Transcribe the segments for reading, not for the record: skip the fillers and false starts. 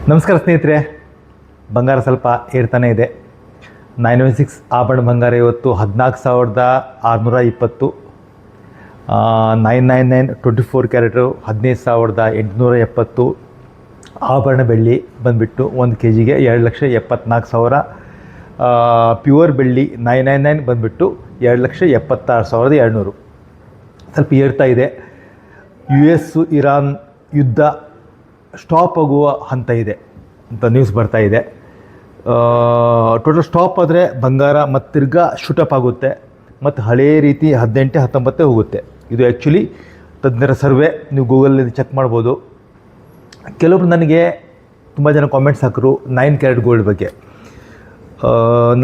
ನಮಸ್ಕಾರ ಸ್ನೇಹಿತರೆ, ಬಂಗಾರ ಸ್ವಲ್ಪ ಏರ್ತಾನೆ ಇದೆ. 916 ಆಭರಣ ಬಂಗಾರ ಇವತ್ತು 14,620, 999 24 ಕ್ಯಾರೆಟು 15,870. ಆಭರಣ ಬೆಳ್ಳಿ ಬಂದುಬಿಟ್ಟು 1 kg 2,74,000. ಪ್ಯೂರ್ ಬೆಳ್ಳಿ 999 ಬಂದುಬಿಟ್ಟು 2,76,200. ಸ್ವಲ್ಪ ಏರ್ತಾ ಇದೆ. US ಇರಾನ್ ಯುದ್ಧ ಸ್ಟಾಪ್ ಆಗುವ ಹಂತ ಇದೆ ಅಂತ ನ್ಯೂಸ್ ಬರ್ತಾ ಇದೆ. ಟೋಟಲ್ ಸ್ಟಾಪ್ ಆದರೆ ಬಂಗಾರ ಮತ್ತು ತಿರ್ಗಾ ಶೂಟಪ್ ಆಗುತ್ತೆ ಮತ್ತು ಹಳೇ ರೀತಿ 18-19 ಹೋಗುತ್ತೆ. ಇದು ಆ್ಯಕ್ಚುಲಿ ತಜ್ಞರ ಸರ್ವೆ, ನೀವು ಗೂಗಲಲ್ಲಿ ಚೆಕ್ ಮಾಡ್ಬೋದು. ಕೆಲವೊಬ್ರು ನನಗೆ ತುಂಬ ಜನ ಕಾಮೆಂಟ್ಸ್ ಹಾಕರು 9 ಕ್ಯಾರೆಟ್ ಗೋಲ್ಡ್ ಬಗ್ಗೆ.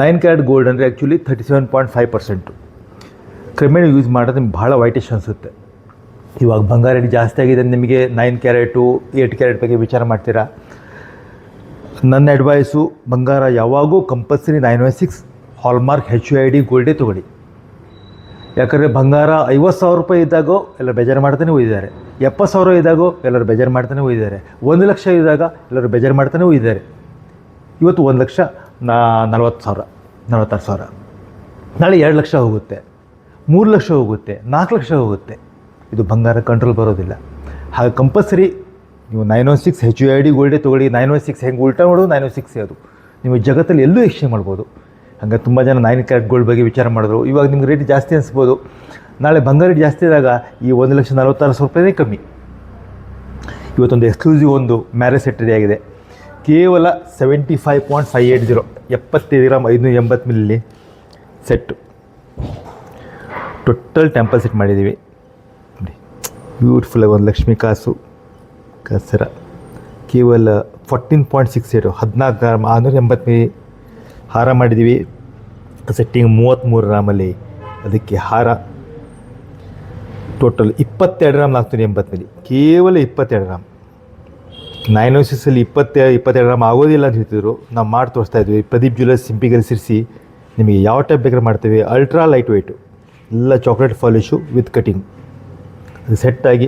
9 ಕ್ಯಾರೆಟ್ ಗೋಲ್ಡ್ ಅಂದರೆ ಆ್ಯಕ್ಚುಲಿ 37.5%. ಕ್ರಮೇಣ ಯೂಸ್ ಮಾಡೋದು ನಿಮ್ಗೆ ಭಾಳ ವೈಟಿಶ್ ಅನಿಸುತ್ತೆ. ಇವಾಗ ಬಂಗಾರ ರೇಟ್ ಜಾಸ್ತಿ ಆಗಿದೆ, ನಿಮಗೆ 9 ಕ್ಯಾರೆಟು 8 ಕ್ಯಾರೆಟ್ ಬಗ್ಗೆ ವಿಚಾರ ಮಾಡ್ತೀರಾ. ನನ್ನ ಅಡ್ವೈಸು, ಬಂಗಾರ ಯಾವಾಗೂ ಕಂಪಲ್ಸರಿ 916 ಹಾಲ್ಮಾರ್ಕ್ HUID ಗೋಲ್ಡೇ ತೊಗೊಳ್ಳಿ. ಯಾಕಂದರೆ ಬಂಗಾರ 50,000 ರೂಪಾಯಿ ಇದ್ದಾಗೋ ಎಲ್ಲರೂ ಬೇಜಾರು ಮಾಡ್ತಾನೆ ಹೋಗಿದ್ದಾರೆ, 70,000 ಇದ್ದಾಗೋ ಎಲ್ಲರೂ ಬೇಜಾರು ಮಾಡ್ತಾನೆ ಹೋಗಿದ್ದಾರೆ, 1 ಲಕ್ಷ ಇದ್ದಾಗ ಎಲ್ಲರೂ ಬೇಜಾರು ಮಾಡ್ತಾನೆ ಹೋಗಿದ್ದಾರೆ. ಇವತ್ತು 1,40,000 46,000, ನಾಳೆ 2 ಲಕ್ಷ ಹೋಗುತ್ತೆ, 3 ಲಕ್ಷ ಹೋಗುತ್ತೆ, 4 ಲಕ್ಷ ಹೋಗುತ್ತೆ. ಇದು ಬಂಗಾರ ಕಂಟ್ರೋಲ್ ಬರೋದಿಲ್ಲ. ಹಾಗೆ ಕಂಪಲ್ಸರಿ ನೀವು 916 HUID ಗೋಲ್ಡೇ ತೊಗೊಳ್ಳಿ. 916 ಹೆಂಗೆ ಉಲ್ಟಾ ಮಾಡೋದು 916 ಅದು ನೀವು ಜಗತ್ತಲ್ಲಿ ಎಲ್ಲೂ ಎಕ್ಸ್ಚೇಂಜ್ ಮಾಡ್ಬೋದು. ಹಾಗೆ ತುಂಬ ಜನ 9 ಕ್ಯಾರೆಟ್ ಗೋಲ್ಡ್ ಬಗ್ಗೆ ವಿಚಾರ ಮಾಡಿದ್ರು. ಇವಾಗ ನಿಮ್ಗೆ ರೇಟ್ ಜಾಸ್ತಿ ಅನಿಸ್ಬೋದು, ನಾಳೆ ಬಂಗಾರ ರೇಟ್ ಜಾಸ್ತಿ ಇದ್ದಾಗ ಈ 1,46,000 ರೂಪಾಯಿನೇ ಕಮ್ಮಿ. ಇವತ್ತೊಂದು ಎಕ್ಸ್ಕ್ಲೂಸಿವ್ ಒಂದು ಮ್ಯಾರೇಜ್ ಸೆಟ್ ರೆಡಿ ಆಗಿದೆ. ಕೇವಲ 75.580, 75 gram 580 milli set. Total temple set ಮಾಡಿದ್ದೀವಿ. ಬ್ಯೂಟಿಫುಲ್ಲಾಗಿ ಒಂದು ಲಕ್ಷ್ಮೀ ಕಾಸು ಕಸರ ಕೇವಲ 14.68, 14 ಗ್ರಾಮ್ 680 ಮಿಲಿ ಹಾರ ಮಾಡಿದ್ದೀವಿ. ಸೆಟ್ಟಿಂಗ್ 33 ಗ್ರಾಮಲ್ಲಿ ಅದಕ್ಕೆ ಹಾರ. ಟೋಟಲ್ 22 ಗ್ರಾಮ್ 480 ಮಿಲಿ, ಕೇವಲ 22 ಗ್ರಾಮ್. 916 22 ಗ್ರಾಮ್ ಆಗೋದಿಲ್ಲ ಅಂತ ಹೇಳ್ತಿದ್ರು, ನಾವು ಮಾಡಿ ತೋರಿಸ್ತಾ ಇದ್ವಿ. ಪ್ರದೀಪ್ ಜ್ಯುವೆಲರ್ಸ್ ಸಿಂಪಿಗಲ್ಲಿ ಸೇರಿಸಿ ನಿಮಗೆ ಯಾವ ಟೈಪ್ ಬೇಕಾದ್ರೆ ಮಾಡ್ತೇವೆ. ಅಲ್ಟ್ರಾ ಲೈಟ್ ವೆಯ್ಟು, ಎಲ್ಲ ಚಾಕ್ಲೇಟ್ ಪಾಲಿಶು ವಿತ್ ಕಟಿಂಗ್. ಅದು ಸೆಟ್ಟಾಗಿ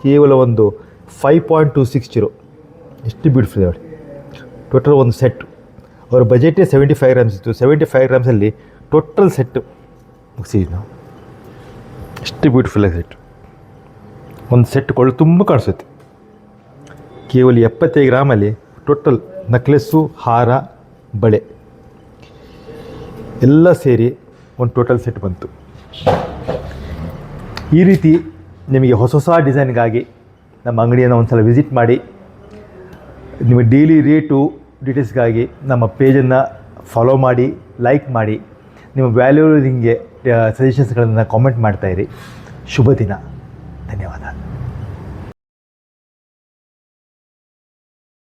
ಕೇವಲ ಒಂದು 5.260. ಎಷ್ಟು ಬ್ಯೂಟಿಫುಲ್ ಇದೆ ನೋಡಿ. ಟೋಟಲ್ ಒಂದು ಸೆಟ್. ಅವ್ರ ಬಜೆಟೇ 75 ಗ್ರಾಮ್ಸ್ ಇತ್ತು. 75 ಗ್ರಾಮ್ಸಲ್ಲಿ ಟೋಟಲ್ ಸೆಟ್ಟು ಮುಗಿಸಿದ್ವಿ ನಾವು. ಎಷ್ಟು ಬ್ಯೂಟಿಫುಲ್ಲಾಗಿ ಸೆಟ್. ಒಂದು ಸೆಟ್ ಕೊಳ್ಳು ತುಂಬ ಕಾಣಿಸುತ್ತೆ. ಕೇವಲ 75 ಗ್ರಾಮಲ್ಲಿ ಟೋಟಲ್ ನೆಕ್ಲೆಸ್ಸು, ಹಾರ, ಬಳೆ ಎಲ್ಲ ಸೇರಿ ಒಂದು ಟೋಟಲ್ ಸೆಟ್ ಬಂತು. ಈ ರೀತಿ ನಿಮಗೆ ಹೊಸ ಹೊಸ ಡಿಸೈನ್ಗಾಗಿ ನಮ್ಮ ಅಂಗಡಿಯನ್ನು ಒಂದು ಸಲ ವಿಸಿಟ್ ಮಾಡಿ. ನಿಮ್ಮ ಡೈಲಿ ರೇಟು ಡೀಟೇಲ್ಸ್ಗಾಗಿ ನಮ್ಮ ಪೇಜನ್ನು ಫಾಲೋ ಮಾಡಿ, ಲೈಕ್ ಮಾಡಿ. ನಿಮ್ಮ ವ್ಯಾಲ್ಯೂಲಿಂಗ್ಗೆ ಸಜೆಷನ್ಸ್ಗಳನ್ನು ಕಾಮೆಂಟ್ ಮಾಡ್ತಾಯಿರಿ. ಶುಭ ದಿನ. ಧನ್ಯವಾದ.